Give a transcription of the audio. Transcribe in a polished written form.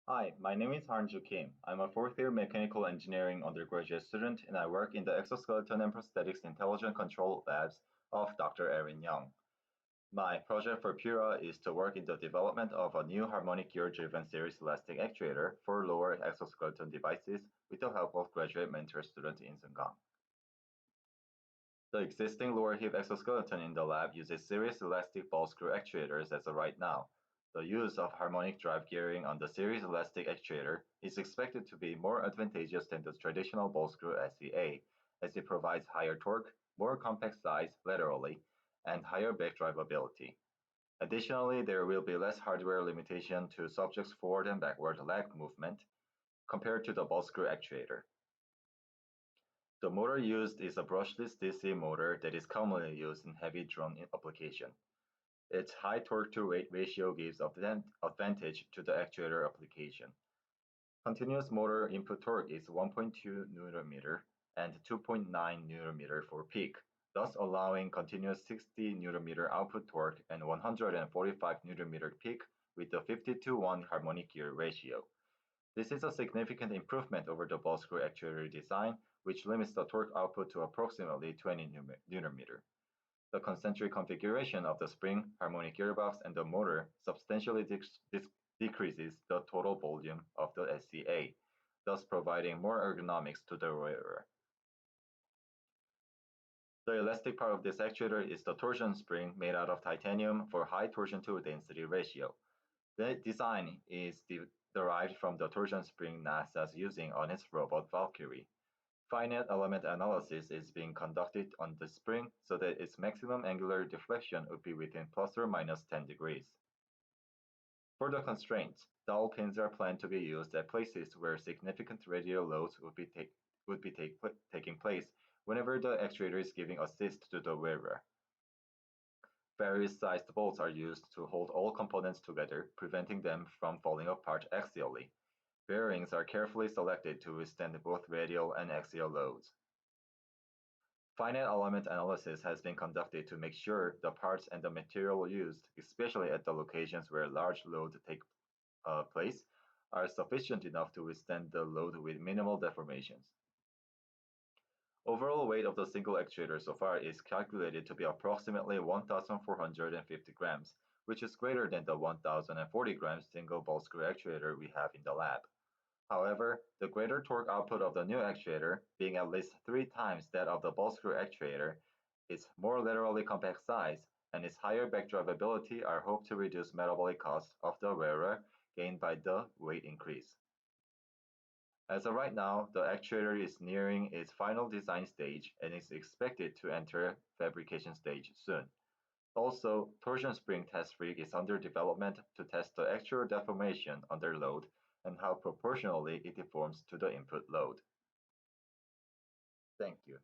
Hi, my name is Hanju Kim. I'm a fourth-year mechanical engineering undergraduate student, and I work in the exoskeleton and prosthetics intelligent control labs of Dr. Erin Young. My project for PURA is to work in the development of a new harmonic gear-driven series elastic actuator for lower exoskeleton devices with the help of graduate mentor student In Seung Kang. The existing lower hip exoskeleton in the lab uses series elastic ball screw actuators as of right now. The use of harmonic drive gearing on the series elastic actuator is expected to be more advantageous than the traditional ball screw SEA, as it provides higher torque, more compact size laterally, and higher back drivability. Additionally, there will be less hardware limitation to subjects' forward and backward leg movement compared to the ball screw actuator. The motor used is a brushless DC motor that is commonly used in heavy drone application. Its high torque-to-weight ratio gives advantage to the actuator application. Continuous motor input torque is 1.2 Nm and 2.9 Nm for peak, thus allowing continuous 60 Nm output torque and 145 Nm peak with the 50-to-1 harmonic gear ratio. This is a significant improvement over the ball screw actuator design, which limits the torque output to approximately 20 Nm. The concentric configuration of the spring, harmonic gearbox, and the motor substantially decreases the total volume of the SCA, thus providing more ergonomics to the wearer. The elastic part of this actuator is the torsion spring made out of titanium for high torsion to density ratio. The design is derived from the torsion spring NASA is using on its robot Valkyrie. Finite element analysis is being conducted on the spring so that its maximum angular deflection would be within plus or minus 10 degrees. For the constraints, dowel pins are planned to be used at places where significant radial loads would be taking place whenever the actuator is giving assist to the wearer. Various sized bolts are used to hold all components together, preventing them from falling apart axially. Bearings are carefully selected to withstand both radial and axial loads. Finite element analysis has been conducted to make sure the parts and the material used, especially at the locations where large loads take place, are sufficient enough to withstand the load with minimal deformations. Overall weight of the single actuator so far is calculated to be approximately 1,450 grams, which is greater than the 1,040 grams single ball screw actuator we have in the lab. However, the greater torque output of the new actuator, being at least 3 times that of the ball screw actuator, its more laterally compact size, and its higher back drivability are hoped to reduce metabolic costs of the wearer gained by the weight increase. As of right now, the actuator is nearing its final design stage and is expected to enter fabrication stage soon. Also, torsion spring test rig is under development to test the actual deformation under load and how proportionally it deforms to the input load. Thank you.